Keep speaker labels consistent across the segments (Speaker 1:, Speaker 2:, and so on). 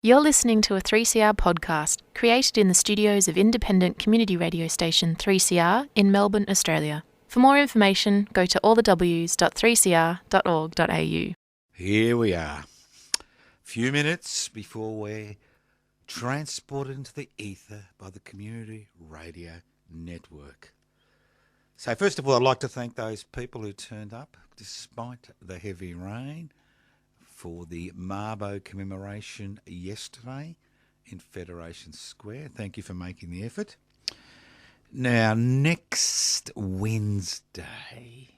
Speaker 1: You're listening to a 3CR podcast created in the studios of independent community radio station 3CR in Melbourne, Australia. For more information, go to allthews.3cr.org.au.
Speaker 2: Here we are, a few minutes before we're transported into the ether by the Community Radio Network. So first of all, I'd like to thank those people who turned up despite the heavy rain for the Mabo commemoration yesterday in Federation Square. Thank you for making the effort. Now, next Wednesday,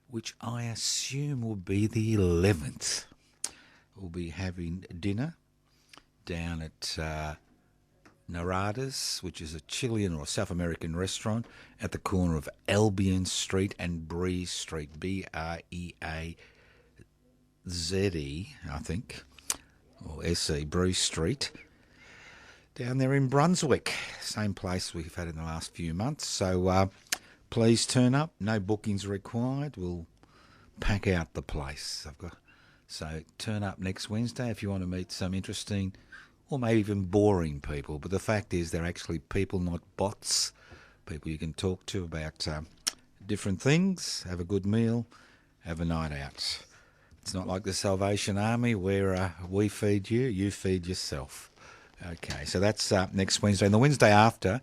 Speaker 2: which I assume will be the 11th, we'll be having dinner down at Narada's, which is a Chilean or South American restaurant at the corner of Albion Street and Breeze Street, B-R-E-A-Z-E, I think, or S-E, Breeze Street, down there in Brunswick. Same place we've had in the last few months. So please turn up. No bookings required. We'll pack out the place. So turn up next Wednesday if you want to meet some interesting or maybe even boring people. But the fact is they're actually people, not bots. People you can talk to about different things, have a good meal, have a night out. It's not like the Salvation Army where we feed you, you feed yourself. Okay, so that's next Wednesday. And the Wednesday after,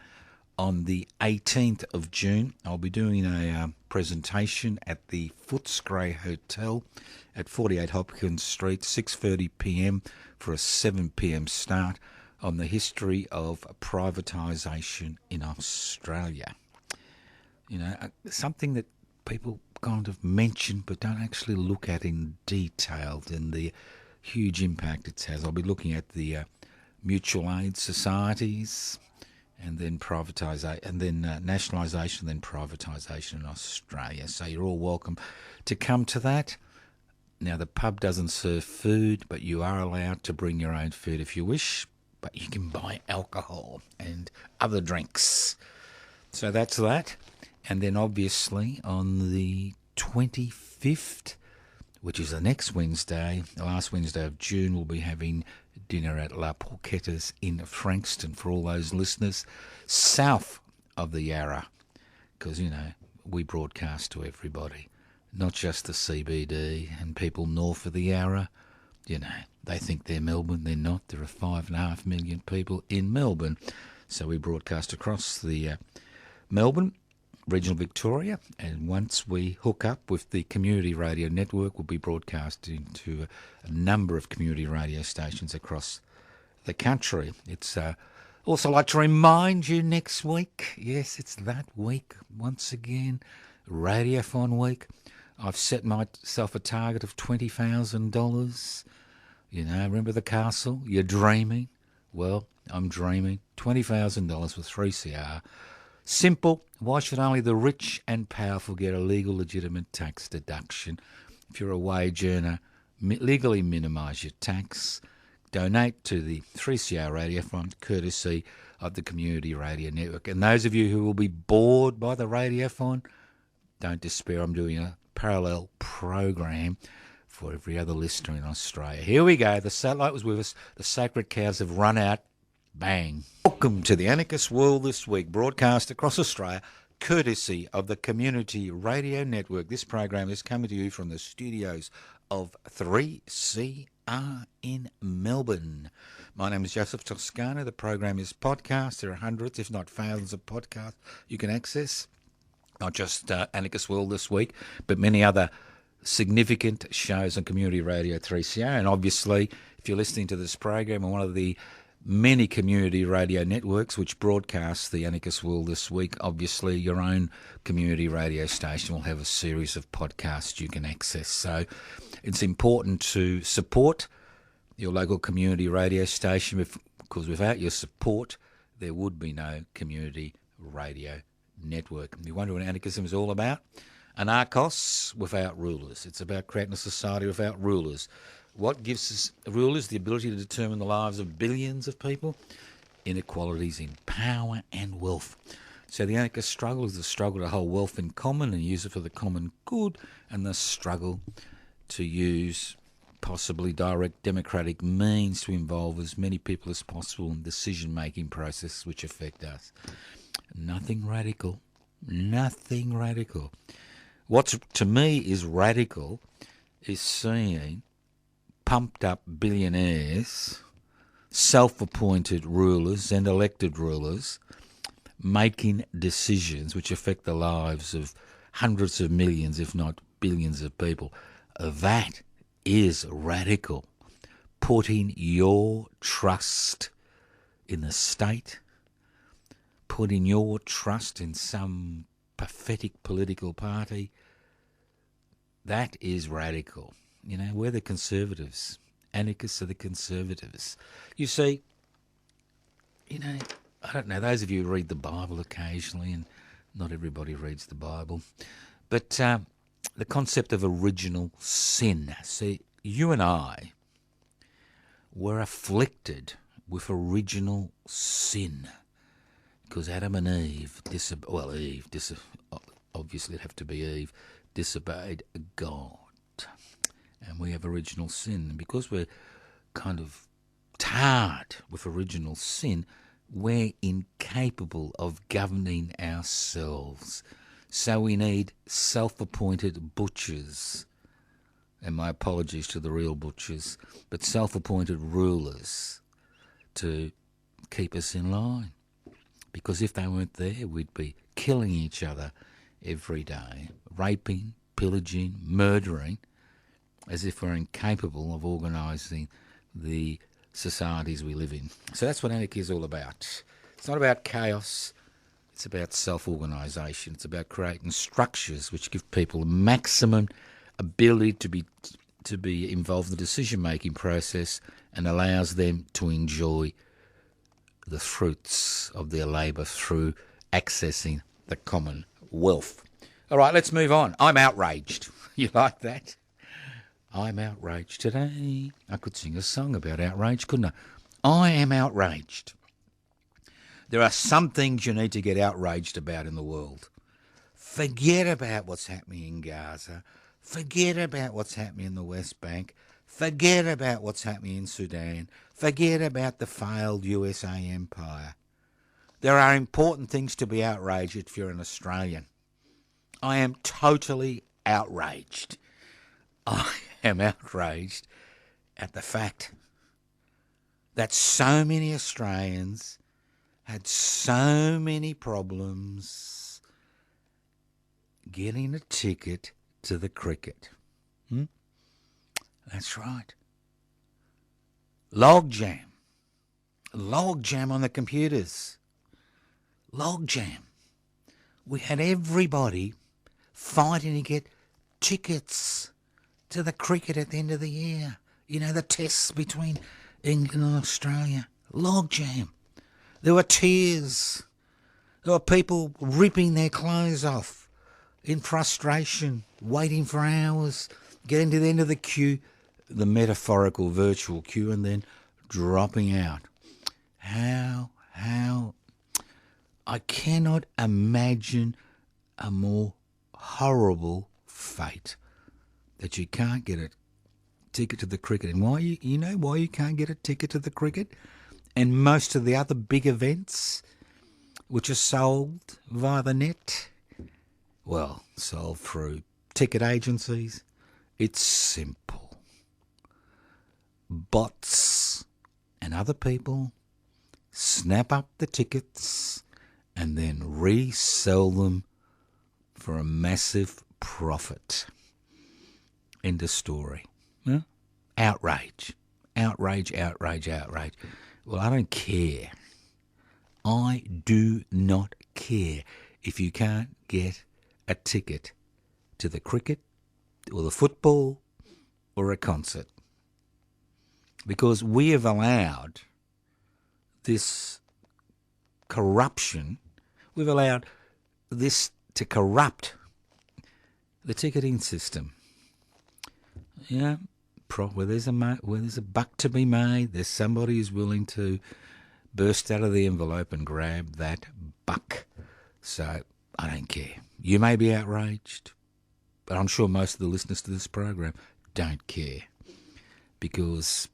Speaker 2: on the 18th of June, I'll be doing a presentation at the Footscray Hotel at 48 Hopkins Street, 6:30pm for a 7pm start on the history of privatisation in Australia. You know, something that people kind of mention but don't actually look at in detail and the huge impact it has. I'll be looking at the mutual aid societies and then privatisation, and then nationalisation, then privatisation in Australia. So you're all welcome to come to that. Now, the pub doesn't serve food, but you are allowed to bring your own food if you wish, but you can buy alcohol and other drinks. So that's that. And then obviously on the 25th, which is the next Wednesday, the last Wednesday of June, we'll be having dinner at La Porchetta's in Frankston for all those listeners south of the Yarra, because, you know, we broadcast to everybody, not just the CBD and people north of the Yarra. You know, they think they're Melbourne, they're not. There are 5.5 million people in Melbourne. So we broadcast across the Melbourne, regional Victoria, and once we hook up with the Community Radio Network, we'll be broadcasting to a number of community radio stations across the country. It's also like to remind you next week, yes, it's that week, once again, Radiothon week. I've set myself a target of $20,000. You know, remember the castle? You're dreaming? Well, I'm dreaming. $20,000 with 3CR. Simple. Why should only the rich and powerful get a legal, legitimate tax deduction? If you're a wage earner, legally minimise your tax. Donate to the 3CR Radiothon, courtesy of the Community Radio Network. And those of you who will be bored by the Radiothon, don't despair. I'm doing a parallel program for every other listener in Australia. Here we go. The satellite was with us. The sacred cows have run out. Bang. Welcome to the Anarchist World This Week, broadcast across Australia, courtesy of the Community Radio Network. This program is coming to you from the studios of 3CR in Melbourne. My name is Joseph Toscano. The program is podcast. There are hundreds, if not thousands, of podcasts you can access. Not just Anarchist World This Week, but many other significant shows on Community Radio 3CR. And obviously, if you're listening to this program on one of the many community radio networks which broadcast the Anarchist World This Week, obviously your own community radio station will have a series of podcasts you can access. So it's important to support your local community radio station, because without your support there would be no community radio network. You wonder what anarchism is all about? Anarchos without rulers. It's about creating a society without rulers. What gives us rulers the ability to determine the lives of billions of people? Inequalities in power and wealth. So the anarchist struggle is the struggle to hold wealth in common and use it for the common good, and the struggle to use possibly direct democratic means to involve as many people as possible in decision-making processes which affect us. Nothing radical. Nothing radical. What to me is radical is seeing pumped up billionaires, self-appointed rulers and elected rulers making decisions which affect the lives of hundreds of millions, if not billions of people. That is radical. Putting your trust in the state, putting your trust in some pathetic political party, that is radical. You know, we're the conservatives. Anarchists are the conservatives. You see, you know, I don't know, those of you who read the Bible occasionally, and not everybody reads the Bible, but the concept of original sin. See, you and I were afflicted with original sin because Adam and Eve, obviously it'd have to be Eve, disobeyed God. And we have original sin. And because we're kind of tarred with original sin, we're incapable of governing ourselves. So we need self-appointed butchers, and my apologies to the real butchers, but self-appointed rulers to keep us in line. Because if they weren't there, we'd be killing each other every day, raping, pillaging, murdering, as if we're incapable of organising the societies we live in. So that's what anarchy is all about. It's not about chaos. It's about self-organisation. It's about creating structures which give people maximum ability to be involved in the decision-making process and allows them to enjoy the fruits of their labour through accessing the common wealth. All right, let's move on. I'm outraged. You like that? I'm outraged today. I could sing a song about outrage, couldn't I? I am outraged. There are some things you need to get outraged about in the world. Forget about what's happening in Gaza. Forget about what's happening in the West Bank. Forget about what's happening in Sudan. Forget about the failed USA empire. There are important things to be outraged if you're an Australian. I am totally outraged. I am outraged at the fact that so many Australians had so many problems getting a ticket to the cricket. That's right. Logjam on the computers. Logjam. We had everybody fighting to get tickets to the cricket at the end of the year. You know, the tests between England and Australia. Logjam. There were tears. There were people ripping their clothes off in frustration, waiting for hours, getting to the end of the queue, the metaphorical virtual queue, and then dropping out. How I cannot imagine a more horrible fate that you can't get a ticket to the cricket. And why you know why you can't get a ticket to the cricket? And most of the other big events which are sold via the net, well, sold through ticket agencies, it's simple. Bots and other people snap up the tickets and then resell them for a massive profit. End of story. Yeah? Outrage. Well, I don't care. I do not care if you can't get a ticket to the cricket or the football or a concert. Because we have allowed this corruption, we've allowed this to corrupt the ticketing system. You know, where there's a buck to be made, there's somebody who's willing to burst out of the envelope and grab that buck. So I don't care. You may be outraged, but I'm sure most of the listeners to this program don't care. because,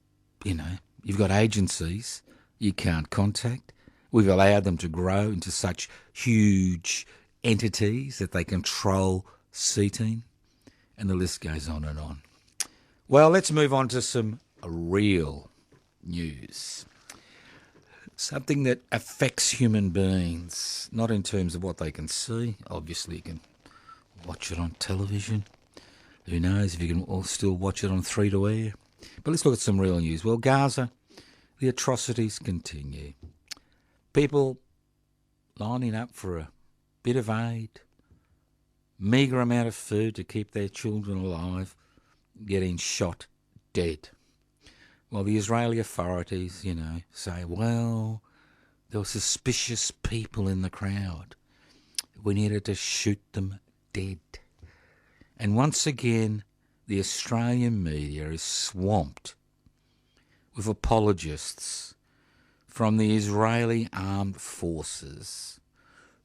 Speaker 2: you've got agencies you can't contact. We've allowed them to grow into such huge entities that they control seating, and the list goes on and on. Well, let's move on to some real news. Something that affects human beings, not in terms of what they can see. Obviously, you can watch it on television. Who knows if you can all still watch it on 3-air. But let's look at some real news. Well, Gaza, the atrocities continue. People lining up for a bit of aid, meagre amount of food to keep their children alive, getting shot dead. Well, the Israeli authorities, say, well, there were suspicious people in the crowd. We needed to shoot them dead. And once again, the Australian media is swamped with apologists from the Israeli armed forces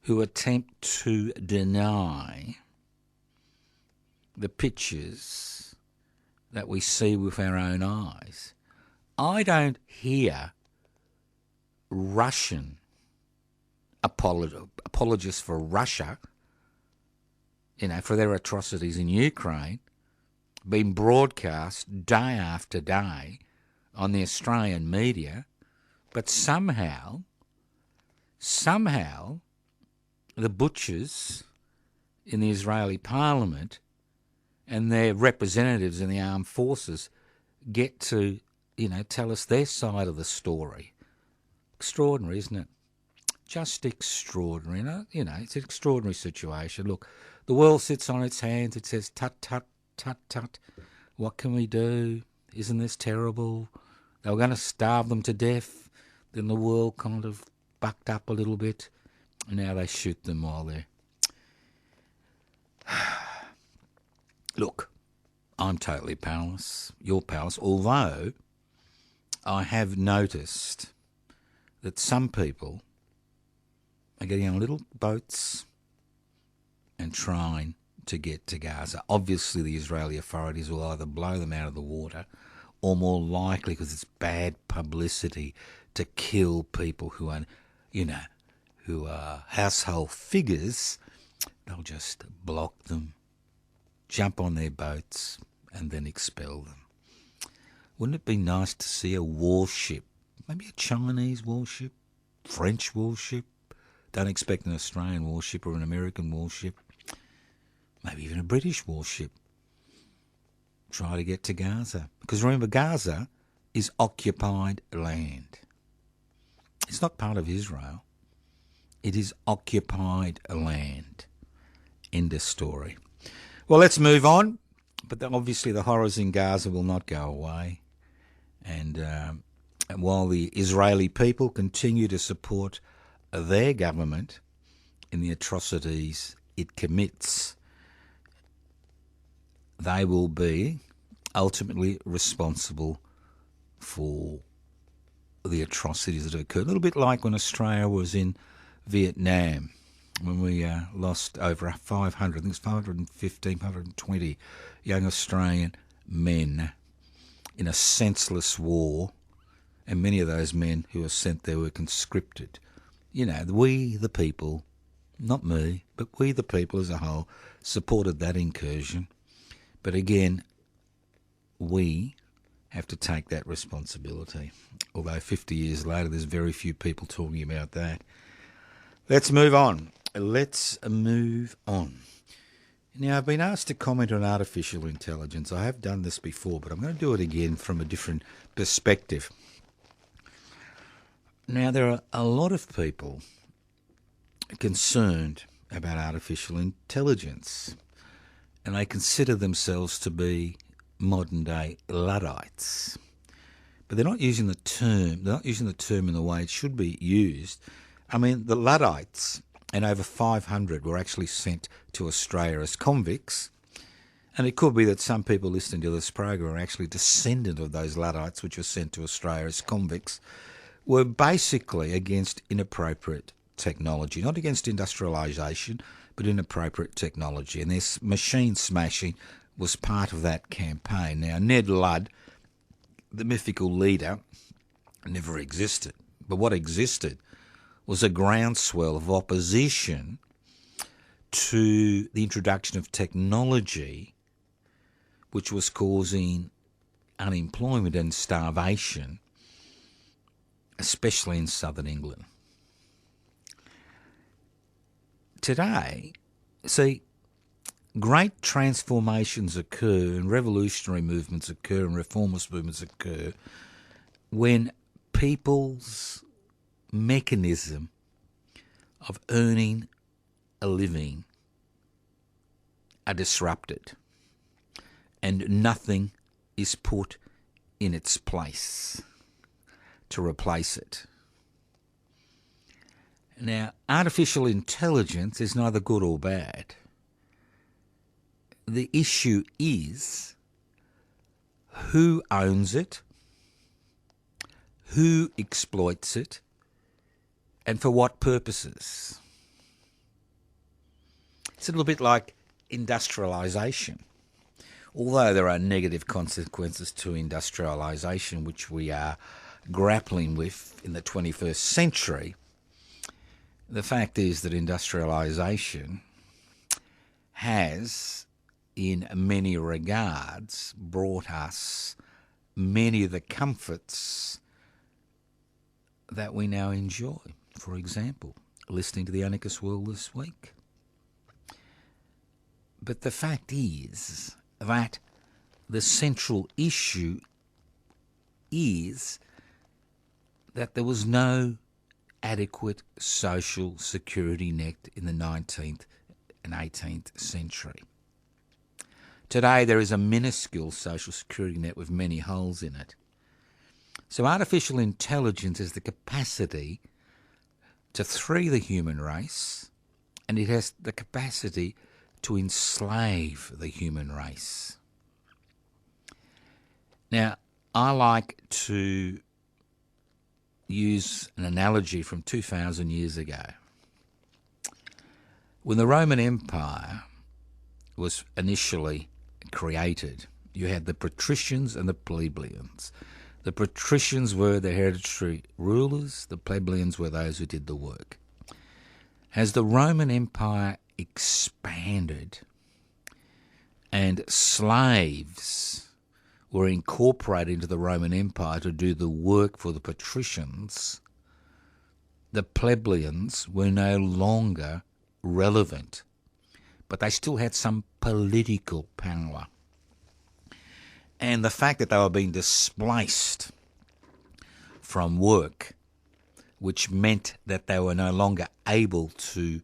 Speaker 2: who attempt to deny the pictures that we see with our own eyes. I don't hear Russian apologists for Russia, for their atrocities in Ukraine, being broadcast day after day on the Australian media, but somehow, the butchers in the Israeli parliament and their representatives in the armed forces get to, tell us their side of the story. Extraordinary, isn't it? Just extraordinary. It's an extraordinary situation. Look, the world sits on its hands. It says, tut, tut, tut, tut. What can we do? Isn't this terrible? They were going to starve them to death. Then the world kind of bucked up a little bit. And now they shoot them while they're... Look, I'm totally powerless. You're powerless. Although I have noticed that some people are getting on little boats and trying to get to Gaza. Obviously, the Israeli authorities will either blow them out of the water or, more likely, because it's bad publicity, to kill people who are, who are household figures. They'll just block them, jump on their boats, and then expel them. Wouldn't it be nice to see a warship, maybe a Chinese warship, French warship? Don't expect an Australian warship or an American warship. Maybe even a British warship. Try to get to Gaza. Because remember, Gaza is occupied land. It's not part of Israel. It is occupied land. End of story. Well, let's move on. But obviously the horrors in Gaza will not go away. And while the Israeli people continue to support their government in the atrocities it commits, they will be ultimately responsible for the atrocities that occurred. A little bit like when Australia was in Vietnam, when we lost over 500, I think it's 515, 520 young Australian men in a senseless war, and many of those men who were sent there were conscripted. We, the people, not me, but we, the people as a whole, supported that incursion. But again, we have to take that responsibility. Although 50 years later, there's very few people talking about that. Let's move on. Now, I've been asked to comment on artificial intelligence. I have done this before, but I'm going to do it again from a different perspective. Now, there are a lot of people concerned about artificial intelligence, and they consider themselves to be modern-day Luddites. But they're not using the term in the way it should be used. I mean, the Luddites, and over 500 were actually sent to Australia as convicts, and it could be that some people listening to this program are actually descendant of those Luddites which were sent to Australia as convicts, were basically against inappropriate technology, not against industrialisation, but inappropriate technology. And this machine smashing was part of that campaign. Now, Ned Ludd the mythical leader never existed. But what existed was a groundswell of opposition to the introduction of technology, which was causing unemployment and starvation, especially in southern England. Today, see, great transformations occur and revolutionary movements occur and reformist movements occur when people's mechanism of earning a living are disrupted and nothing is put in its place to replace it. Now, artificial intelligence is neither good or bad. The issue is who owns it, who exploits it, and for what purposes. It's a little bit like industrialisation. Although there are negative consequences to industrialisation, which we are grappling with in the 21st century, the fact is that industrialisation has, in many regards, brought us many of the comforts that we now enjoy. For example, listening to the Anarchist World this week. But the fact is that the central issue is that there was no adequate social security net in the 19th and 18th century. Today there is a minuscule social security net with many holes in it. So artificial intelligence has the capacity to free the human race, and it has the capacity to enslave the human race. Now, I like to use an analogy from 2,000 years ago. When the Roman Empire was initially created, you had the patricians and the plebeians. The patricians were the hereditary rulers, the plebeians were those who did the work. As the Roman Empire expanded and slaves were incorporated into the Roman Empire to do the work for the patricians, the plebeians were no longer relevant, but they still had some political power. And the fact that they were being displaced from work, which meant that they were no longer able to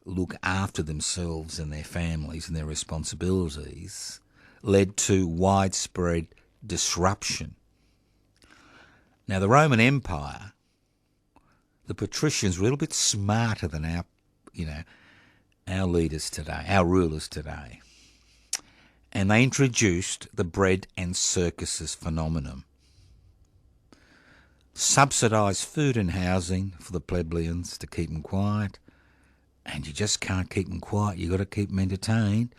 Speaker 2: look after themselves and their families and their responsibilities, led to widespread disruption. Now, the Roman Empire, the patricians were a little bit smarter than our leaders today, our rulers today. And they introduced the bread and circuses phenomenon. Subsidised food and housing for the plebeians to keep them quiet. And you just can't keep them quiet, you've got to keep them entertained.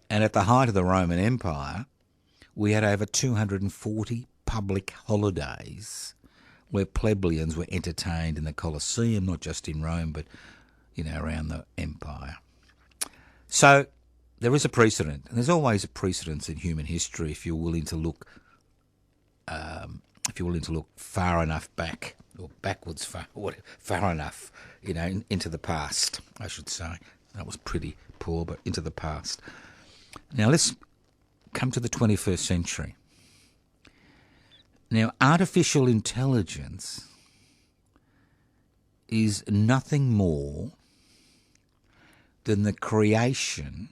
Speaker 2: And at the height of the Roman Empire, we had over 240 public holidays where plebeians were entertained in the Colosseum, not just in Rome, but around the empire. So there is a precedent, and there's always a precedence in human history if you're willing to look far enough back, or backwards far enough, into the past, I should say. That was pretty poor, but into the past. Now let's come to the 21st century. Now, artificial intelligence is nothing more than the creation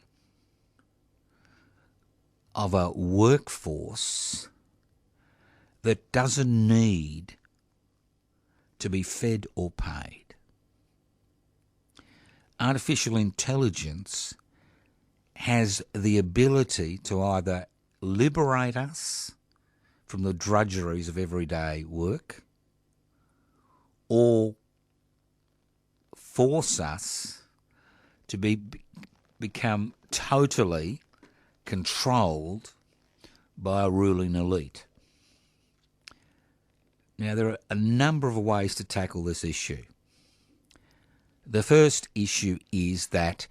Speaker 2: of a workforce that doesn't need to be fed or paid. Artificial intelligence has the ability to either liberate us from the drudgeries of everyday work or force us to become totally controlled by a ruling elite. Now, there are a number of ways to tackle this issue. The first issue is that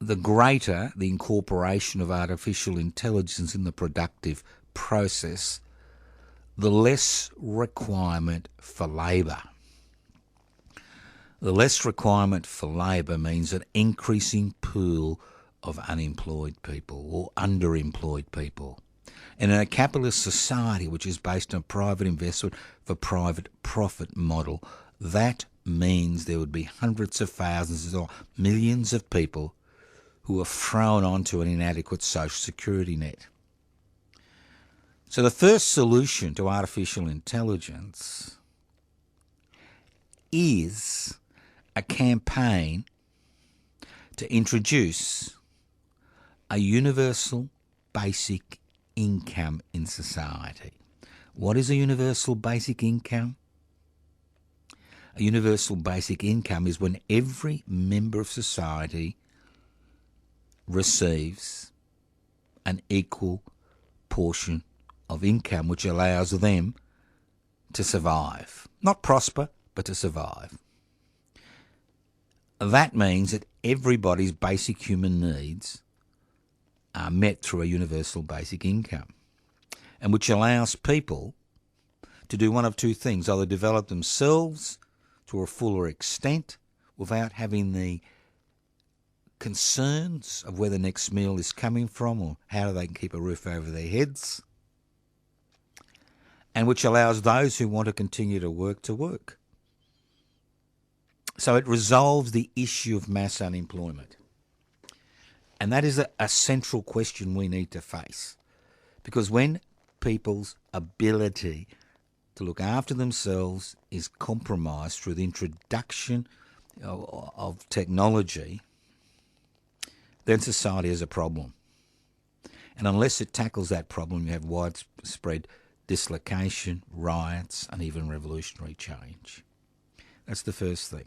Speaker 2: the greater the incorporation of artificial intelligence in the productive process, the less requirement for labour. The less requirement for labour means an increasing pool of unemployed people or underemployed people. And in a capitalist society which is based on private investment for private profit model, that means there would be hundreds of thousands or millions of people who are thrown onto an inadequate social security net. So the first solution to artificial intelligence is a campaign to introduce a universal basic income in society. What is a universal basic income? A universal basic income is when every member of society receives an equal portion of income which allows them to survive. Not prosper, but to survive. That means that everybody's basic human needs are met through a universal basic income, and which allows people to do one of two things: either develop themselves to a fuller extent without having the concerns of where the next meal is coming from or how they can keep a roof over their heads, and which allows those who want to continue to work to work. So it resolves the issue of mass unemployment. And that is a central question we need to face. Because when people's ability to look after themselves is compromised through the introduction of technology, then society has a problem. And unless it tackles that problem, you have widespread dislocation, riots, and even revolutionary change. That's the first thing.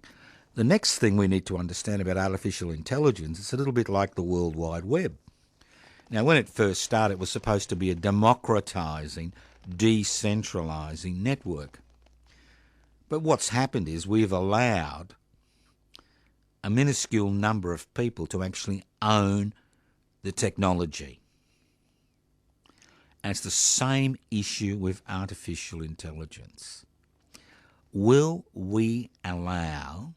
Speaker 2: The next thing we need to understand about artificial intelligence is a little bit like the World Wide Web. Now, when it first started, it was supposed to be a democratising, decentralising network. But what's happened is we've allowed a minuscule number of people to actually own the technology. And it's the same issue with artificial intelligence. Will we allow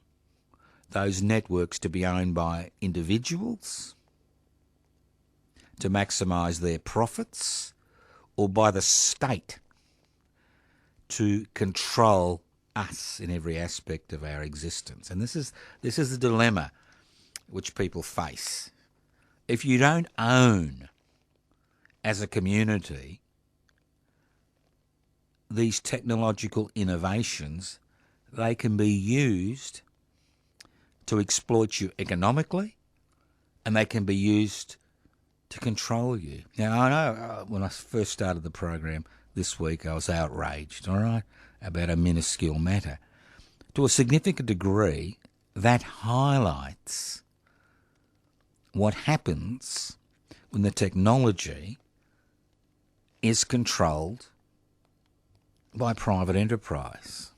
Speaker 2: those networks to be owned by individuals to maximise their profits, or by the state to control us in every aspect of our existence? And this is the dilemma which people face. If you don't own, as a community, these technological innovations, they can be used to exploit you economically, and they can be used to control you. Now, I know when I first started the program this week, I was outraged, all right, about a minuscule matter. To a significant degree, that highlights what happens when the technology is controlled by private enterprise.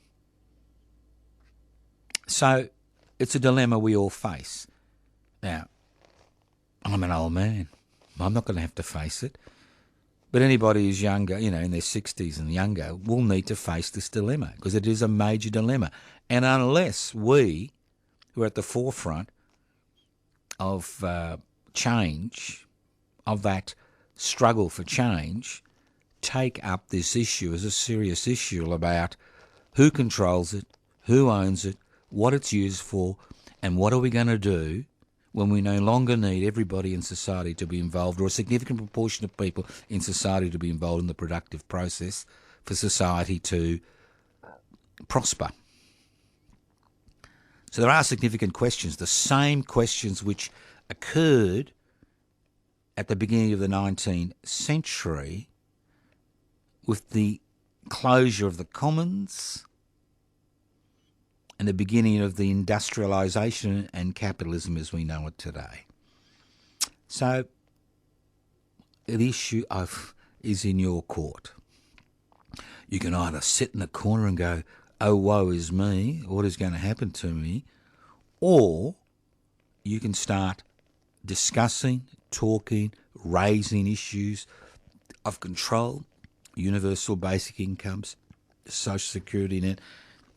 Speaker 2: So it's a dilemma we all face. Now, I'm an old man. I'm not going to have to face it. But anybody who's younger, in their 60s and younger, will need to face this dilemma, because it is a major dilemma. And unless we, who are at the forefront of change, of that struggle for change, take up this issue as a serious issue about who controls it, who owns it, what it's used for, and what are we going to do when we no longer need everybody in society to be involved, or a significant proportion of people in society to be involved in the productive process for society to prosper. So there are significant questions, the same questions which occurred at the beginning of the 19th century with the closure of the commons and the beginning of the industrialisation and capitalism as we know it today. So the issue is in your court. You can either sit in the corner and go, oh, woe is me, what is going to happen to me? Or you can start discussing, talking, raising issues of control, universal basic incomes, social security net,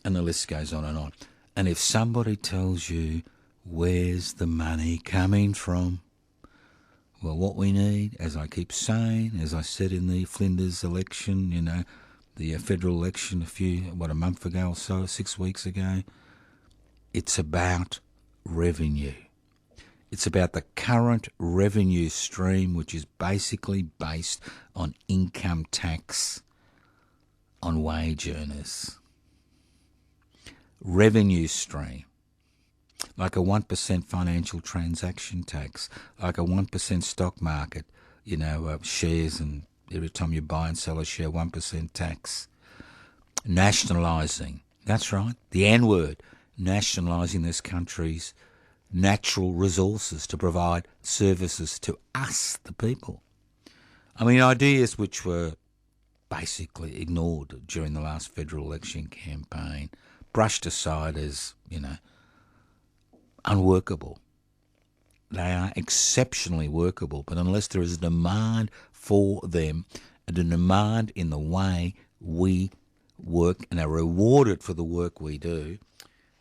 Speaker 2: and the list goes on and on. And if somebody tells you, where's the money coming from? Well, what we need, as I keep saying, as I said in the Flinders election, the federal election a month ago or so, 6 weeks ago, it's about revenue. It's about the current revenue stream, which is basically based on income tax on wage earners. Revenue stream. Like a 1% financial transaction tax, like a 1% stock market, shares, and every time you buy and sell a share, 1% tax. Nationalising, that's right, the N-word, nationalising this country's natural resources to provide services to us, the people. I mean, ideas which were basically ignored during the last federal election campaign, brushed aside as, unworkable. They are exceptionally workable, but unless there is a demand for them and a demand in the way we work and are rewarded for the work we do,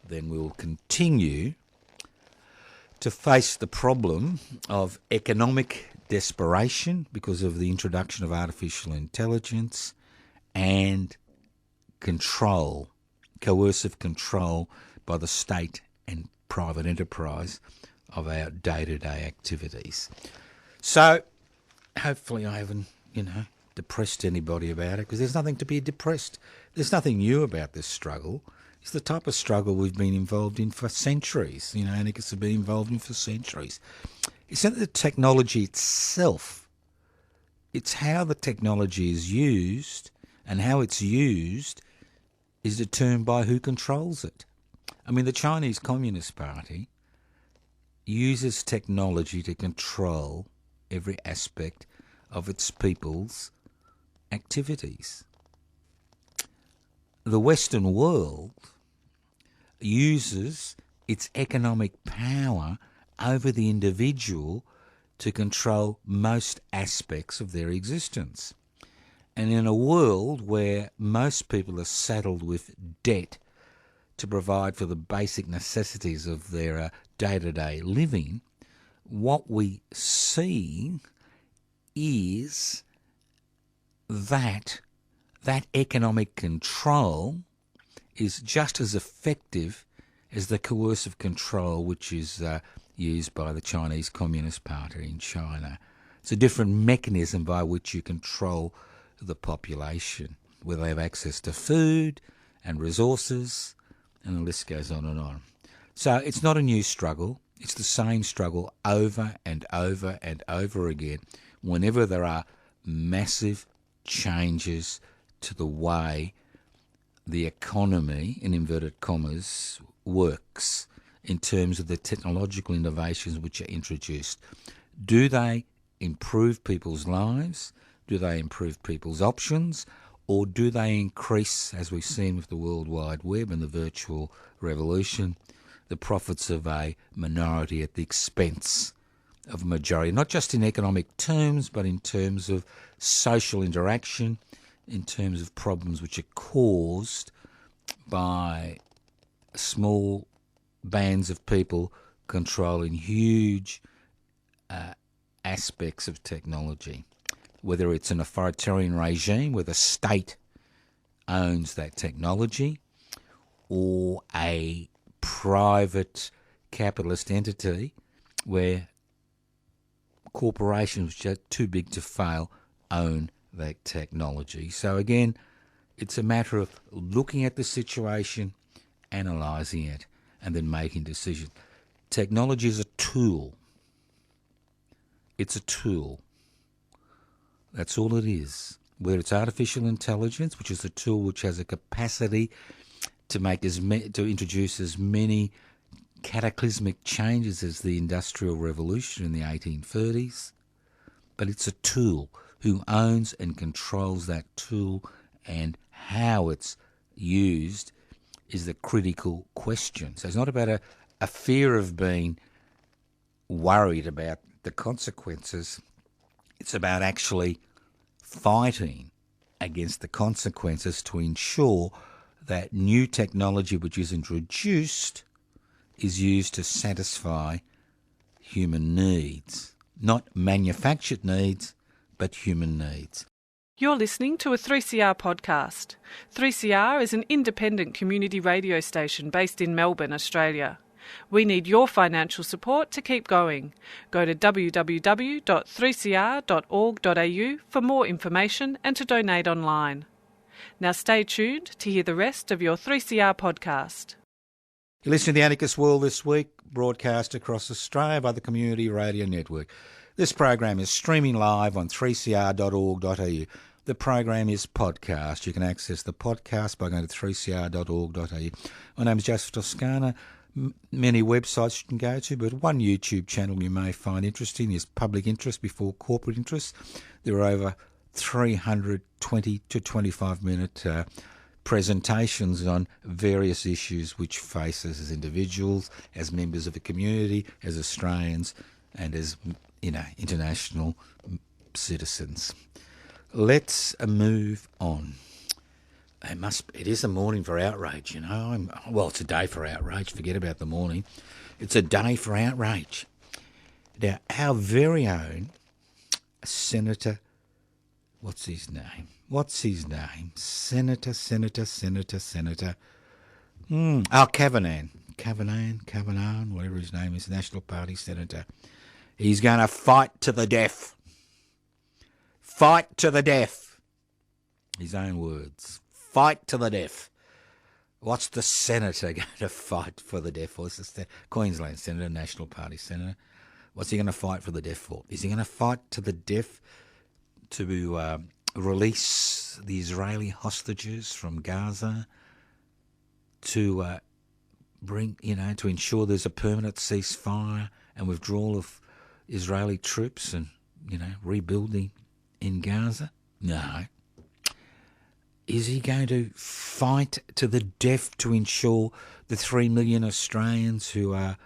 Speaker 2: then we will continue to face the problem of economic desperation because of the introduction of artificial intelligence and control, coercive control by the state and private enterprise of our day-to-day activities. So hopefully I haven't, depressed anybody about it, because there's nothing to be depressed. There's nothing new about this struggle. It's the type of struggle we've been involved in for centuries. Anarchists have been involved in for centuries. It's not the technology itself. It's how the technology is used, and how it's used is determined by who controls it. I mean, the Chinese Communist Party uses technology to control every aspect of its people's activities. The Western world uses its economic power over the individual to control most aspects of their existence. And in a world where most people are saddled with debt to provide for the basic necessities of their day-to-day living, what we see is that economic control is just as effective as the coercive control which is used by the Chinese Communist Party in China. It's a different mechanism by which you control the population, where they have access to food and resources, and the list goes on and on. So it's not a new struggle. It's the same struggle over and over and over again whenever there are massive changes to the way the economy, in inverted commas, works in terms of the technological innovations which are introduced. Do they improve people's lives? Do they improve people's options? Or do they increase, as we've seen with the World Wide Web and the virtual revolution, the profits of a minority at the expense of a majority, not just in economic terms, but in terms of social interaction, in terms of problems which are caused by small bands of people controlling huge aspects of technology, whether it's an authoritarian regime where the state owns that technology, or a private capitalist entity where corporations which are too big to fail own that technology. So again, it's a matter of looking at the situation, analysing it, and then making decisions. Technology is a tool. It's a tool. That's all it is. Whether it's artificial intelligence, which is a tool which has a capacity to introduce as many cataclysmic changes as the Industrial Revolution in the 1830s, but it's a tool. Who owns and controls that tool and how it's used is the critical question. So it's not about a fear of being worried about the consequences. It's about actually fighting against the consequences to ensure that new technology which is introduced is used to satisfy human needs. Not manufactured needs, but human needs.
Speaker 3: You're listening to a 3CR podcast. 3CR is an independent community radio station based in Melbourne, Australia. We need your financial support to keep going. Go to www.3cr.org.au for more information and to donate online. Now stay tuned to hear the rest of your 3CR podcast.
Speaker 2: You're listening to The Anarchist World this week, broadcast across Australia by the Community Radio Network. This program is streaming live on 3cr.org.au. The program is podcast. You can access the podcast by going to 3cr.org.au. My name is Joseph Toscana. Many websites you can go to, but one YouTube channel you may find interesting is Public Interest Before Corporate Interest. There are over 320 to 25-minute presentations on various issues which face us as individuals, as members of a community, as Australians, and as international citizens. Let's move on. It is a morning for outrage, it's a day for outrage. Forget about the morning. It's a day for outrage. Now, our very own Senator, what's his name? Senator. Cavanagh, whatever his name is, National Party Senator. He's going to fight to the death. Fight to the death. His own words. Fight to the death. What's the senator going to fight for the death for? It's the Queensland Senator, National Party Senator. What's he going to fight for the death for? Is he going to fight to the death to release the Israeli hostages from Gaza, to bring, to ensure there's a permanent ceasefire and withdrawal of Israeli troops and, rebuilding in Gaza? No. Is he going to fight to the death to ensure the 3 million Australians who are,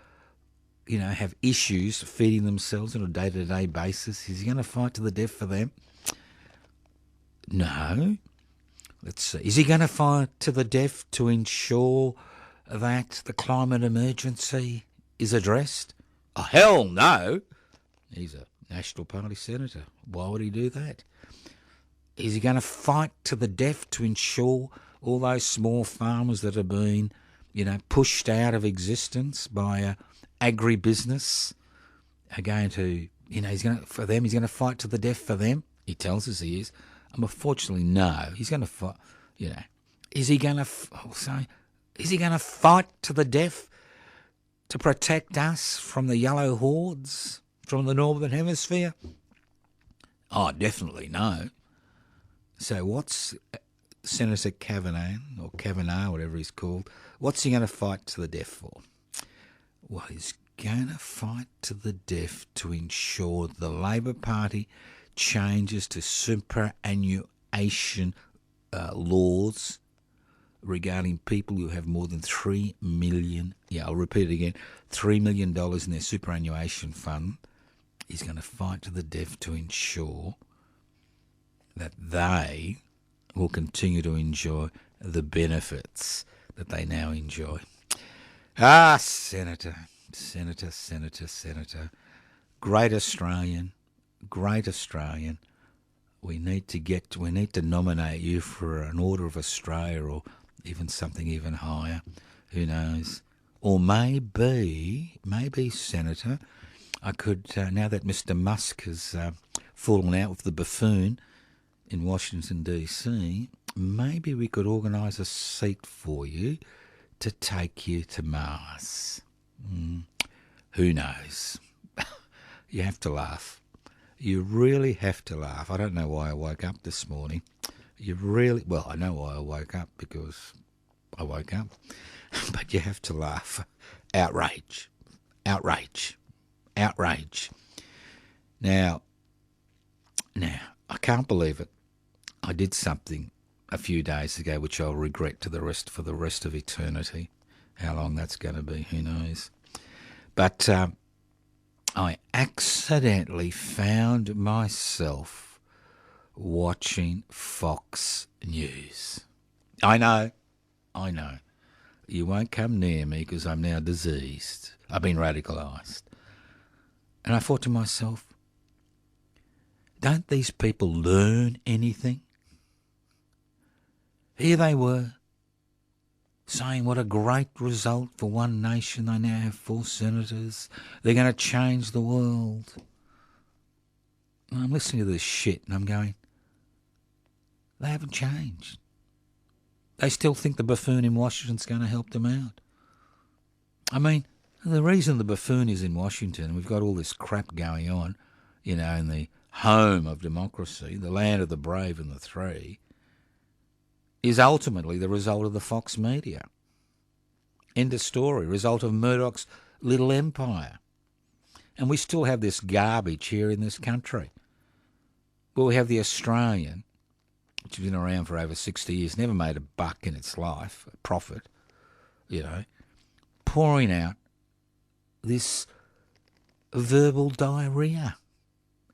Speaker 2: have issues feeding themselves on a day-to-day basis? Is he going to fight to the death for them? No. Let's see. Is he going to fight to the death to ensure that the climate emergency is addressed? Oh, hell no. He's a National Party Senator. Why would he do that? Is he going to fight to the death to ensure all those small farmers that are being, pushed out of existence by agribusiness are going to, he's going to fight to the death for them? He tells us he is. Unfortunately, no. He's going to fight, Is he going to fight to the death to protect us from the yellow hordes from the Northern Hemisphere? Oh, definitely no. So what's Senator Cavanagh, whatever he's called, what's he going to fight to the death for? Well, he's going to fight to the death to ensure the Labor Party changes to superannuation laws regarding people who have more than $3 million, I'll repeat it again, $3 million in their superannuation fund. He's going to fight to the death to ensure that they will continue to enjoy the benefits that they now enjoy. Senator. Great Australian. We need to nominate you for an Order of Australia or even something even higher. Who knows? Or maybe, Senator, I could, now that Mr. Musk has fallen out with the buffoon in Washington, D.C., maybe we could organise a seat for you to take you to Mars. Who knows? You have to laugh. You really have to laugh. I don't know why I woke up this morning. I know why I woke up, because I woke up. But you have to laugh. Outrage. Now, I can't believe it. I did something a few days ago, which I'll regret for the rest of eternity. How long that's going to be, who knows? But I accidentally found myself watching Fox News. I know. You won't come near me because I'm now diseased. I've been radicalised. And I thought to myself, don't these people learn anything? Here they were, saying what a great result for one nation. They now have 4 senators. They're going to change the world. And I'm listening to this shit and I'm going, they haven't changed. They still think the buffoon in Washington's going to help them out. I mean, the reason the buffoon is in Washington, and we've got all this crap going on, in the home of democracy, the land of the brave and the free, is ultimately the result of the Fox media. End of story. Result of Murdoch's little empire. And we still have this garbage here in this country. Well, we have the Australian, which has been around for over 60 years, never made a buck in its life, a profit, pouring out this verbal diarrhoea,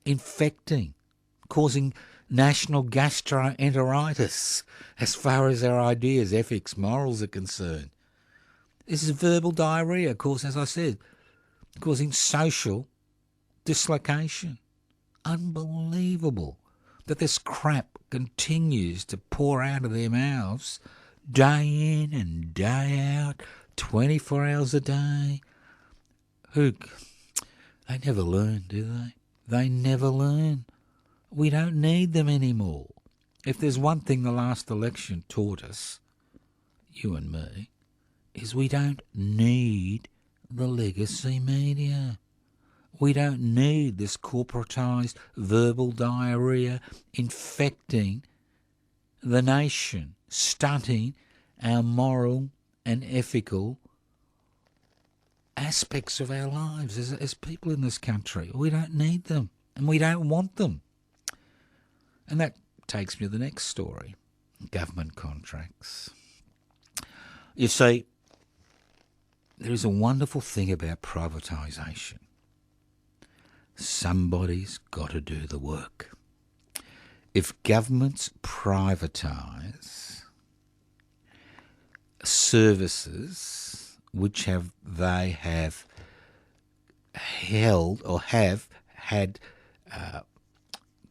Speaker 2: infecting, causing national gastroenteritis as far as our ideas, ethics, morals are concerned. This is verbal diarrhoea, of course, as I said, causing social dislocation. Unbelievable that this crap continues to pour out of their mouths day in and day out, 24 hours a day. They never learn, do they? They never learn. We don't need them anymore. If there's one thing the last election taught us, you and me, is we don't need the legacy media. We don't need this corporatised verbal diarrhoea infecting the nation, stunting our moral and ethical aspects of our lives as people in this country. We don't need them and we don't want them. And that takes me to the next story, government contracts. You see, there is a wonderful thing about privatisation. Somebody's got to do the work. If governments privatise services which they have held or have had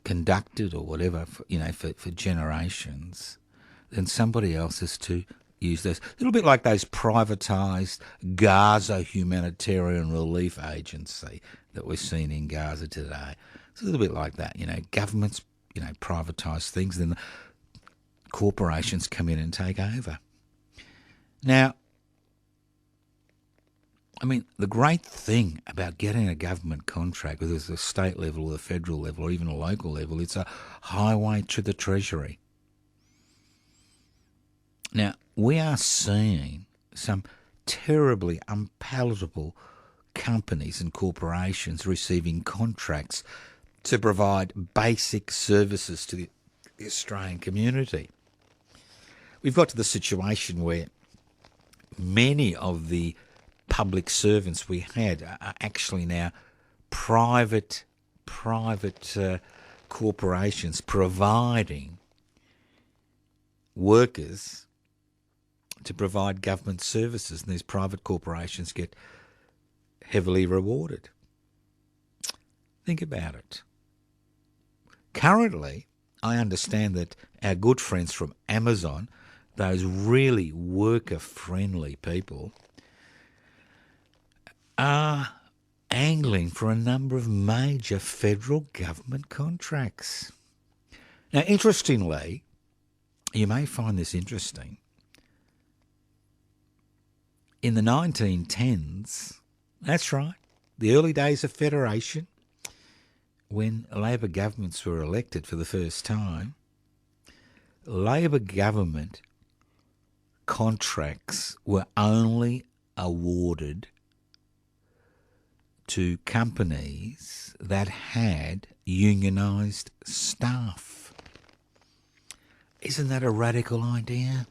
Speaker 2: conducted or whatever, for generations, then somebody else has to use those. A little bit like those privatised Gaza Humanitarian Relief Agency that we're seeing in Gaza today. It's a little bit like that. Governments, privatise things, then the corporations come in and take over. Now, I mean, the great thing about getting a government contract, whether it's a state level or a federal level or even a local level, it's a highway to the Treasury. Now, we are seeing some terribly unpalatable companies and corporations receiving contracts to provide basic services to the Australian community. We've got to the situation where many of the public servants we had are actually now private corporations providing workers to provide government services, and these private corporations get heavily rewarded. Think about it. Currently, I understand that our good friends from Amazon, those really worker-friendly people, are angling for a number of major federal government contracts. Now, interestingly, you may find this interesting, in the 1910s, that's right, the early days of Federation, when Labor governments were elected for the first time, Labor government contracts were only awarded to companies that had unionised staff. Isn't that a radical idea?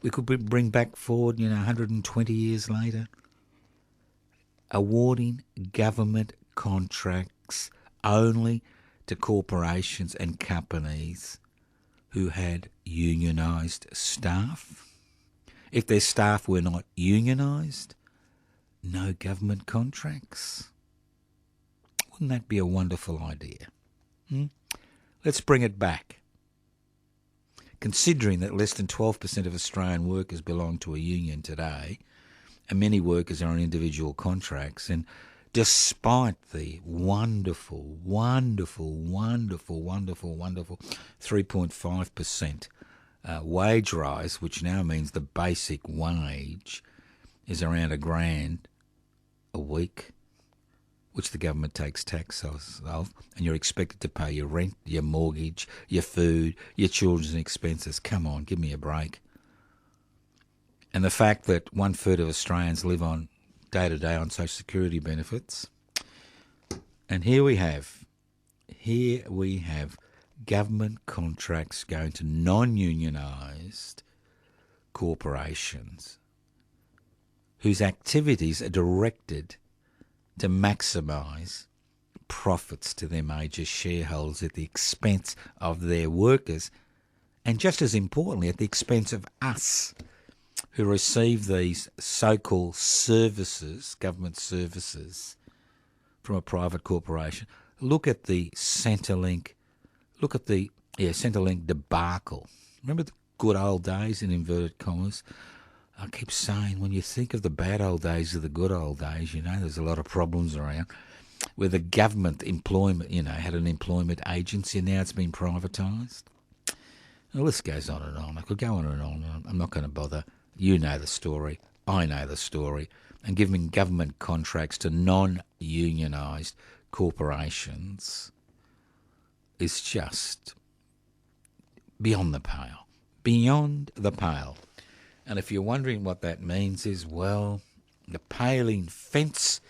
Speaker 2: We could bring back forward, 120 years later, awarding government contracts only to corporations and companies who had unionised staff. If their staff were not unionised, no government contracts. Wouldn't that be a wonderful idea? Let's bring it back. Considering that less than 12% of Australian workers belong to a union today, and many workers are on individual contracts, and despite the wonderful 3.5% wage rise, which now means the basic wage is around $1,000 a week, which the government takes tax of, and you're expected to pay your rent, your mortgage, your food, your children's expenses. Come on, give me a break. And the fact that 1/3 of Australians live on day-to-day on social security benefits. And here we have government contracts going to non-unionised corporations whose activities are directed to maximise profits to their major shareholders at the expense of their workers, and just as importantly, at the expense of us who receive these so-called services, government services, from a private corporation. Look at the Centrelink. Look at the Centrelink debacle. Remember the good old days, in inverted commas? I keep saying, when you think of the bad old days of the good old days, there's a lot of problems around, where the government employment, had an employment agency, and now it's been privatised. The list goes on and on. I could go on and on. I'm not going to bother. You know the story. I know the story. And giving government contracts to non-unionised corporations is just beyond the pale. Beyond the pale. And if you're wondering what that means is, well, the paling fence,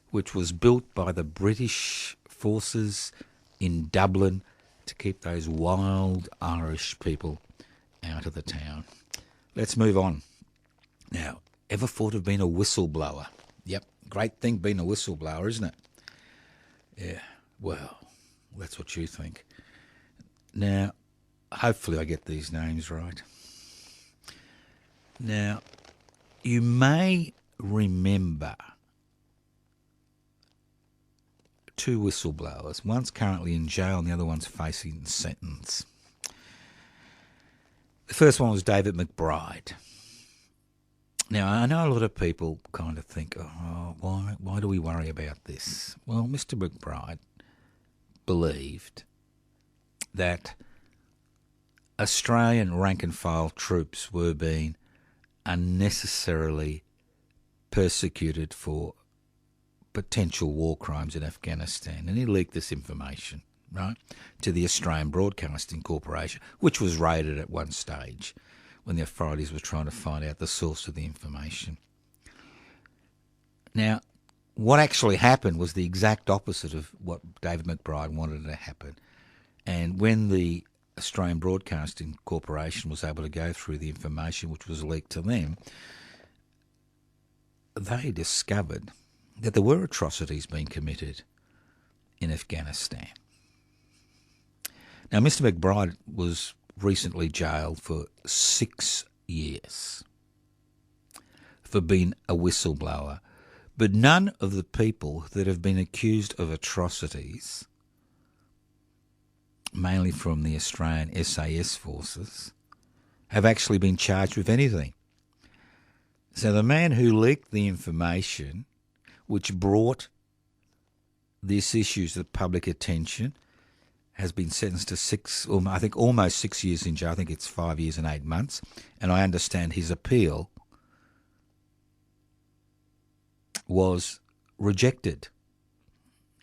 Speaker 2: which was built by the British forces in Dublin to keep those wild Irish people out of the town. Let's move on. Now, ever thought of being a whistleblower? Yep, great thing being a whistleblower, isn't it? Yeah, well, that's what you think. Now, hopefully I get these names right. Now, you may remember two whistleblowers. One's currently in jail and the other one's facing sentence. The first one was David McBride. Now, I know a lot of people kind of think, why do we worry about this? Well, Mr. McBride believed that Australian rank-and-file troops were being unnecessarily persecuted for potential war crimes in Afghanistan. And he leaked this information, right, to the Australian Broadcasting Corporation, which was raided at one stage when the authorities were trying to find out the source of the information. Now, what actually happened was the exact opposite of what David McBride wanted to happen. And when the Australian Broadcasting Corporation was able to go through the information which was leaked to them, they discovered that there were atrocities being committed in Afghanistan. Now, Mr. McBride was recently jailed for 6 years for being a whistleblower, but none of the people that have been accused of atrocities, mainly from the Australian SAS forces, have actually been charged with anything. So the man who leaked the information which brought this issue to public attention has been sentenced to almost 6 years in jail. I think it's 5 years and 8 months. And I understand his appeal was rejected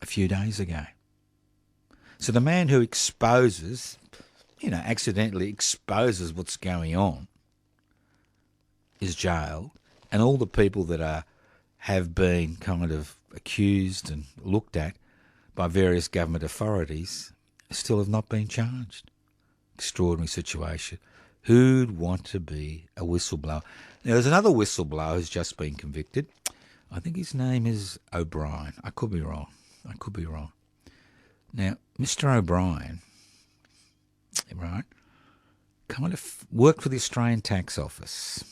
Speaker 2: a few days ago. So the man who exposes, accidentally exposes what's going on is jailed, and all the people that have been kind of accused and looked at by various government authorities still have not been charged. extraordinary situation. Who'd want to be a whistleblower? Now, there's another whistleblower who's just been convicted. I think his name is O'Brien. I could be wrong. Now, Mr. O'Brien, right, kind of worked for the Australian Tax Office,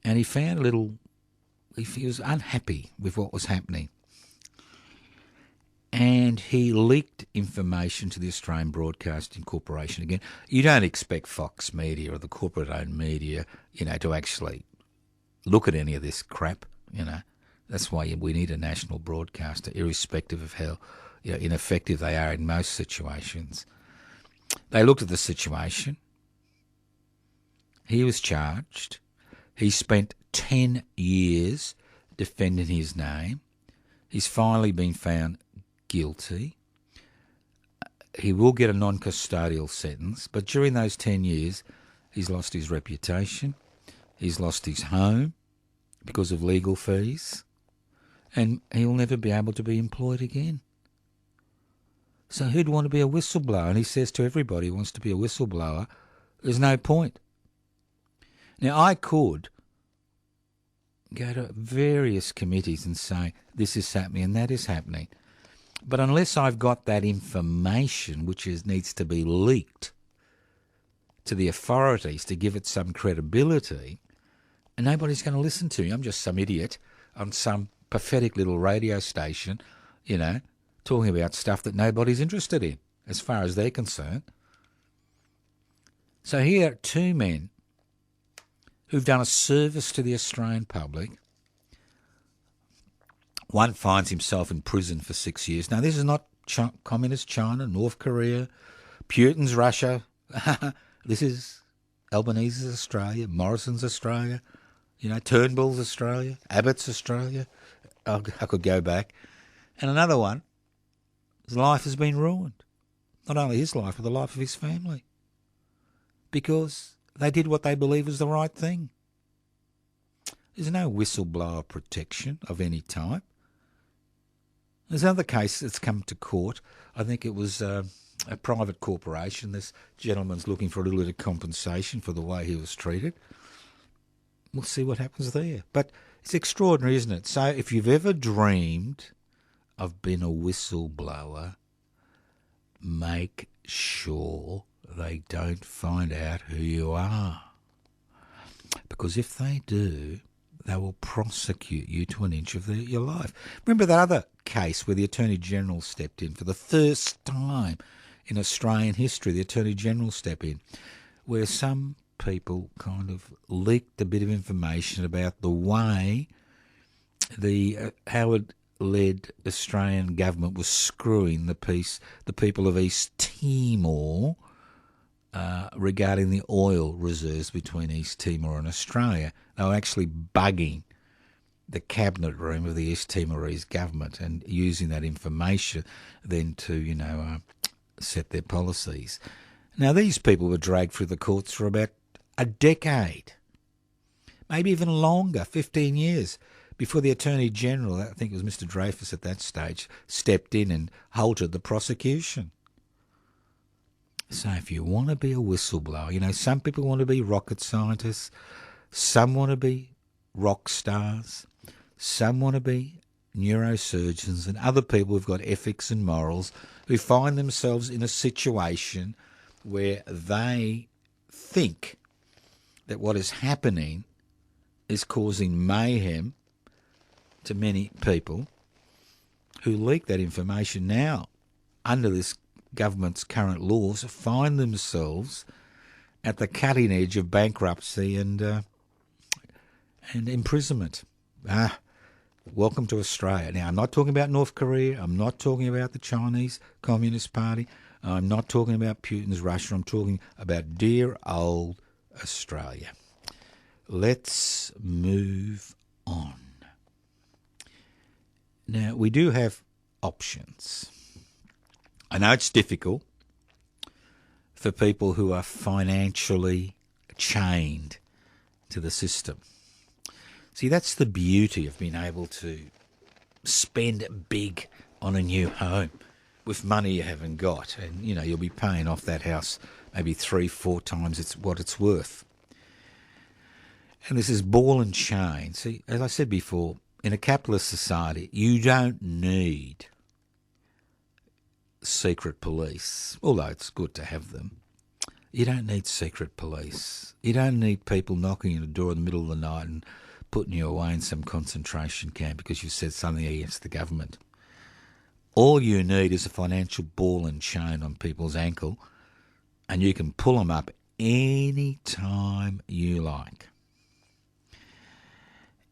Speaker 2: and he found he was unhappy with what was happening, and he leaked information to the Australian Broadcasting Corporation. Again, you don't expect Fox Media or the corporate-owned media, to actually look at any of this crap, That's why we need a national broadcaster, irrespective of how ineffective they are in most situations. They looked at the situation. He was charged. He spent 10 years defending his name. He's finally been found guilty. He will get a non-custodial sentence, but during those 10 years, he's lost his reputation. He's lost his home because of legal fees, and he'll never be able to be employed again. So who'd want to be a whistleblower? And he says to everybody who wants to be a whistleblower, there's no point. Now, I could go to various committees and say, this is happening and that is happening. But unless I've got that information, which needs to be leaked to the authorities to give it some credibility, and nobody's going to listen to me. I'm just some idiot on some pathetic little radio station, talking about stuff that nobody's interested in, as far as they're concerned. So here are two men who've done a service to the Australian public. One finds himself in prison for 6 years. Now, this is not communist China, North Korea, Putin's Russia. This is Albanese's Australia, Morrison's Australia, Turnbull's Australia, Abbott's Australia. I could go back. And another one, his life has been ruined. Not only his life, but the life of his family. Because they did what they believe was the right thing. There's no whistleblower protection of any type. There's another case that's come to court. I think it was a private corporation. This gentleman's looking for a little bit of compensation for the way he was treated. We'll see what happens there. But it's extraordinary, isn't it? So if you've ever dreamed of being a whistleblower, make sure they don't find out who you are. Because if they do, they will prosecute you to an inch of your life. Remember that other case where the Attorney General stepped in for the first time in Australian history? The Attorney General stepped in, where some people kind of leaked a bit of information about the way the Howard-led Australian government was screwing the people of East Timor regarding the oil reserves between East Timor and Australia. They were actually bugging the cabinet room of the East Timorese government and using that information then to, set their policies. Now, these people were dragged through the courts for about a decade, maybe even longer, 15 years, before the Attorney General, I think it was Mr. Dreyfus at that stage, stepped in and halted the prosecution. So if you want to be a whistleblower, some people want to be rocket scientists, some want to be rock stars, some want to be neurosurgeons, and other people who've got ethics and morals who find themselves in a situation where they think that what is happening is causing mayhem to many people who leak that information now under this government's current laws, find themselves at the cutting edge of bankruptcy and imprisonment. Welcome to Australia. Now, I'm not talking about North Korea. I'm not talking about the Chinese Communist Party. I'm not talking about Putin's Russia. I'm talking about dear old Australia. Let's move on. Now, we do have options. I know it's difficult for people who are financially chained to the system. See, that's the beauty of being able to spend big on a new home with money you haven't got. And, you'll be paying off that house maybe 3-4 times what it's worth. And this is ball and chain. See, as I said before, in a capitalist society, you don't need secret police, although it's good to have them. You don't need secret police. You don't need people knocking on the door in the middle of the night and putting you away in some concentration camp because you've said something against the government. All you need is a financial ball and chain on people's ankle, and you can pull them up any time you like.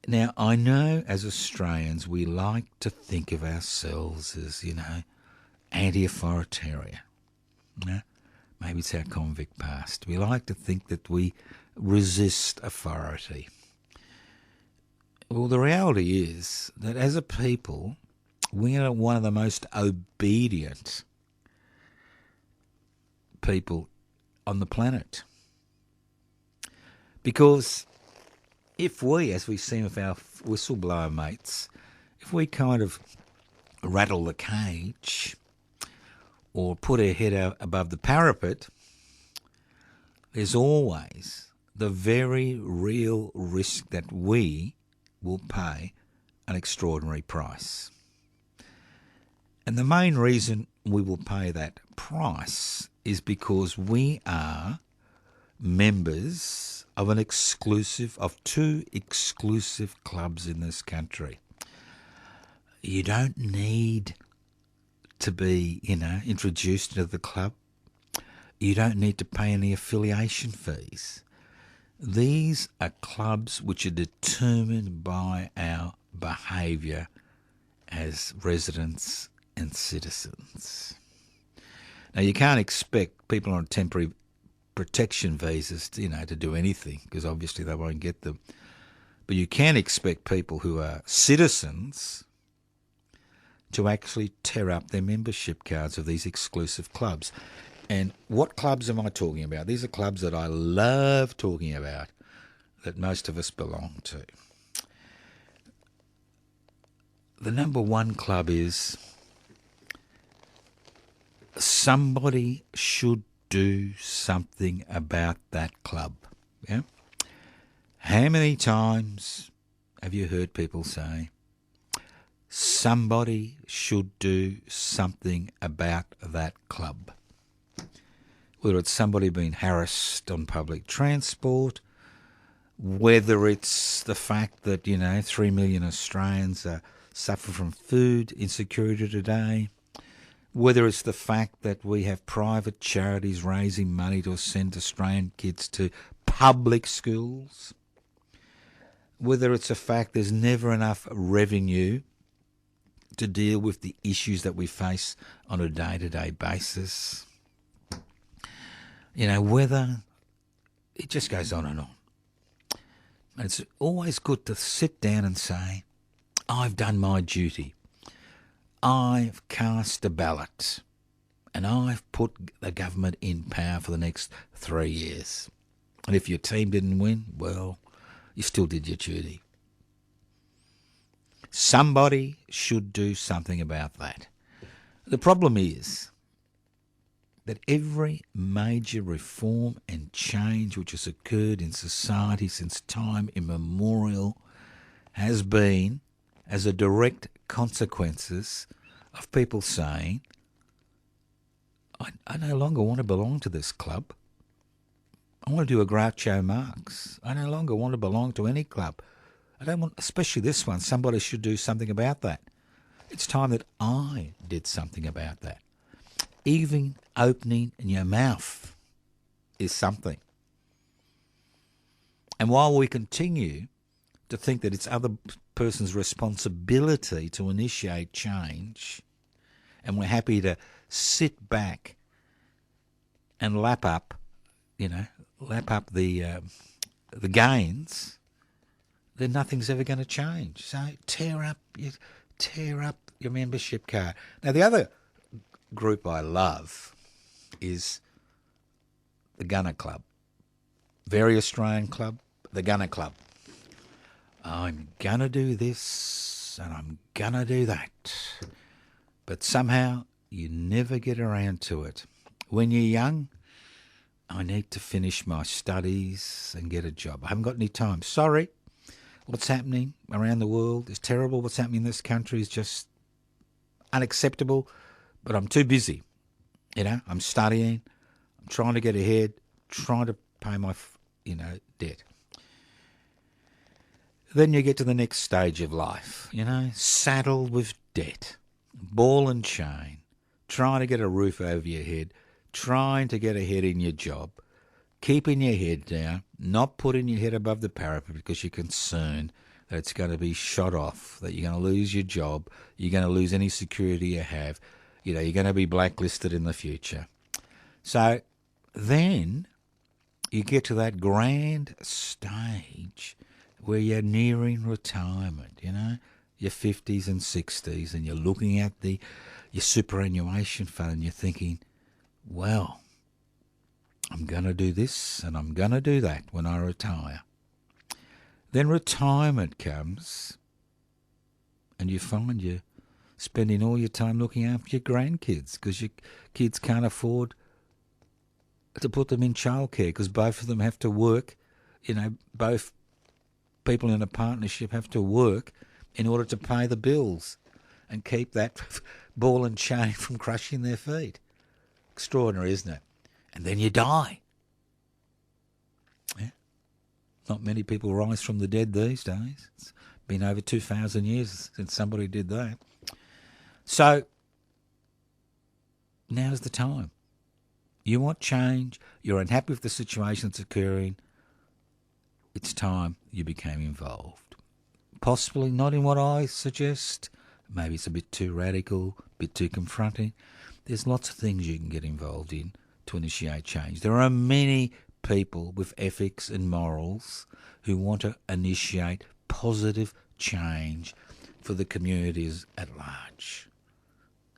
Speaker 2: Now, I know as Australians we like to think of ourselves as, anti-authoritarian. Maybe it's our convict past. We like to think that we resist authority. Well, the reality is that as a people, we are one of the most obedient people on the planet. Because if we, as we've seen with our whistleblower mates, if we kind of rattle the cage or put our head out above the parapet, there's always the very real risk that we will pay an extraordinary price. And the main reason we will pay that price is because we are members of two exclusive clubs in this country. You don't need to be, introduced into the club. You don't need to pay any affiliation fees. These are clubs which are determined by our behaviour as residents and citizens. Now, you can't expect people on temporary protection visas, to do anything, because obviously they won't get them. But you can expect people who are citizens to actually tear up their membership cards of these exclusive clubs. And what clubs am I talking about? These are clubs that I love talking about, that most of us belong to. The number one club is somebody should do something about that club. Yeah? How many times have you heard people say, somebody should do something about that club? Whether it's somebody being harassed on public transport, whether it's the fact that, 3 million Australians suffer from food insecurity today, whether it's the fact that we have private charities raising money to send Australian kids to public schools, whether it's the fact there's never enough revenue to deal with the issues that we face on a day-to-day basis, whether it just goes on and on. And it's always good to sit down and say, I've done my duty. I've cast a ballot and I've put the government in power for the next 3 years. And if your team didn't win, well, you still did your duty. Somebody should do something about that. The problem is that every major reform and change which has occurred in society since time immemorial has been as a direct consequences of people saying, I no longer want to belong to this club. I want to do a Groucho Marx. I no longer want to belong to any club. I don't want, especially this one, somebody should do something about that. It's time that I did something about that. Even opening your mouth is something. And while we continue to think that it's other person's responsibility to initiate change, and we're happy to sit back and lap up the gains, then nothing's ever going to change. So tear up your membership card. Now, the other group I love is the Gunner Club. Very Australian club, the Gunner Club. I'm going to do this and I'm going to do that. But somehow you never get around to it. When you're young, I need to finish my studies and get a job. I haven't got any time. Sorry. What's happening around the world is terrible. What's happening in this country is just unacceptable. But I'm too busy. I'm studying. I'm trying to get ahead, trying to pay my, debt. Then you get to the next stage of life, saddled with debt, ball and chain, trying to get a roof over your head, trying to get ahead in your job, keeping your head down, not putting your head above the parapet because you're concerned that it's going to be shot off, that you're going to lose your job, you're going to lose any security you have, you're going to be blacklisted in the future. So then you get to that grand stage where you're nearing retirement, your 50s and 60s, and you're looking at your superannuation fund and you're thinking, well, I'm going to do this and I'm going to do that when I retire. Then retirement comes and you find you're spending all your time looking after your grandkids because your kids can't afford to put them in childcare because both of them have to work. Both people in a partnership have to work in order to pay the bills and keep that ball and chain from crushing their feet. Extraordinary, isn't it? And then you die. Yeah. Not many people rise from the dead these days. It's been over 2,000 years since somebody did that. So now's the time. You want change. You're unhappy with the situation that's occurring. It's time you became involved. Possibly not in what I suggest. Maybe it's a bit too radical, a bit too confronting. There's lots of things you can get involved in to initiate change. There are many people with ethics and morals who want to initiate positive change for the communities at large.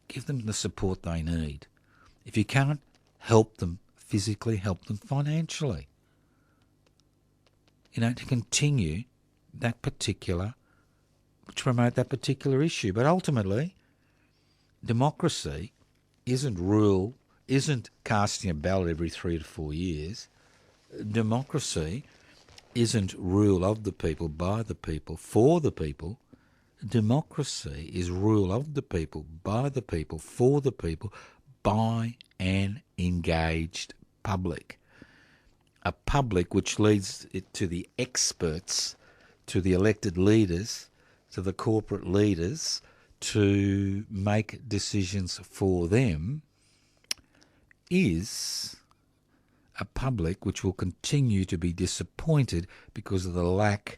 Speaker 2: Give them the support they need. If you can't help them physically, help them financially. To continue to promote that particular issue. But ultimately, democracy isn't casting a ballot every 3 to 4 years. Democracy isn't rule of the people, by the people, for the people. Democracy is rule of the people, by the people, for the people, by an engaged public. A public which leads it to the experts, to the elected leaders, to the corporate leaders, to make decisions for them, is a public which will continue to be disappointed because of the lack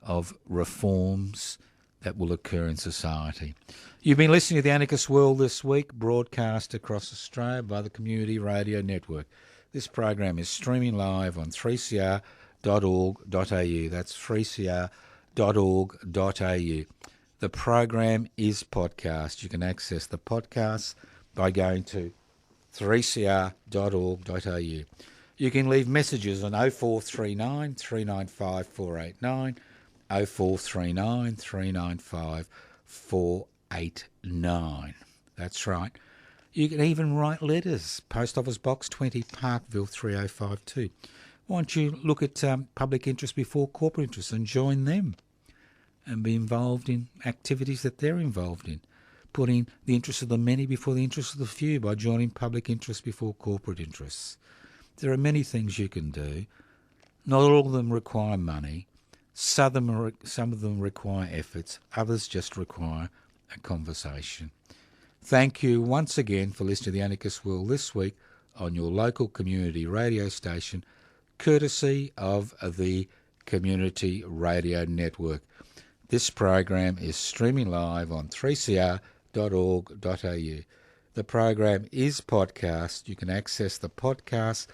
Speaker 2: of reforms that will occur in society. You've been listening to The Anarchist World this week, broadcast across Australia by the Community Radio Network. This program is streaming live on 3cr.org.au. That's 3cr.org.au. The program is podcast. You can access the podcast by going to 3cr.org.au. You can leave messages on 0439 395 489, 0439 395 489. That's right. You can even write letters. Post Office Box 20, Parkville 3052. Why don't you look at public interest before corporate interest and join them and be involved in activities that they're involved in, putting the interests of the many before the interests of the few by joining public interest before corporate interests. There are many things you can do. Not all of them require money. Some of them require efforts. Others just require a conversation. Thank you once again for listening to The Anarchist World this week on your local community radio station, courtesy of the Community Radio Network. This program is streaming live on 3cr.org.au. The program is podcast. You can access the podcast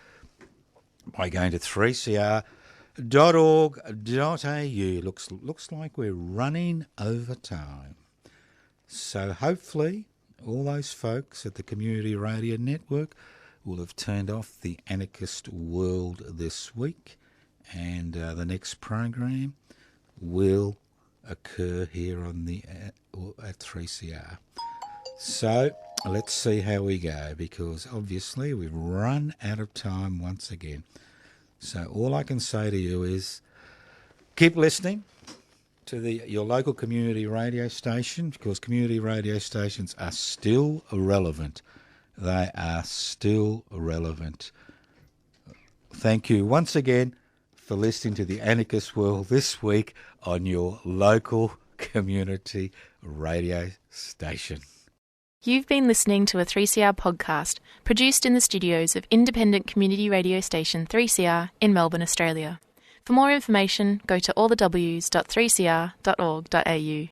Speaker 2: by going to 3cr.org.au. Looks like we're running over time. So hopefully all those folks at the Community Radio Network will have turned off The Anarchist World this week, and the next program will occur here on at 3CR. So let's see how we go, because obviously we've run out of time once again. So all I can say to you is keep listening to your local community radio station, because community radio stations are still relevant. They are still relevant. Thank you once again for listening to the Anarchist World this week on your local community radio station.
Speaker 1: You've been listening to a 3CR podcast produced in the studios of independent community radio station 3CR in Melbourne, Australia. For more information, go to allthews.3cr.org.au.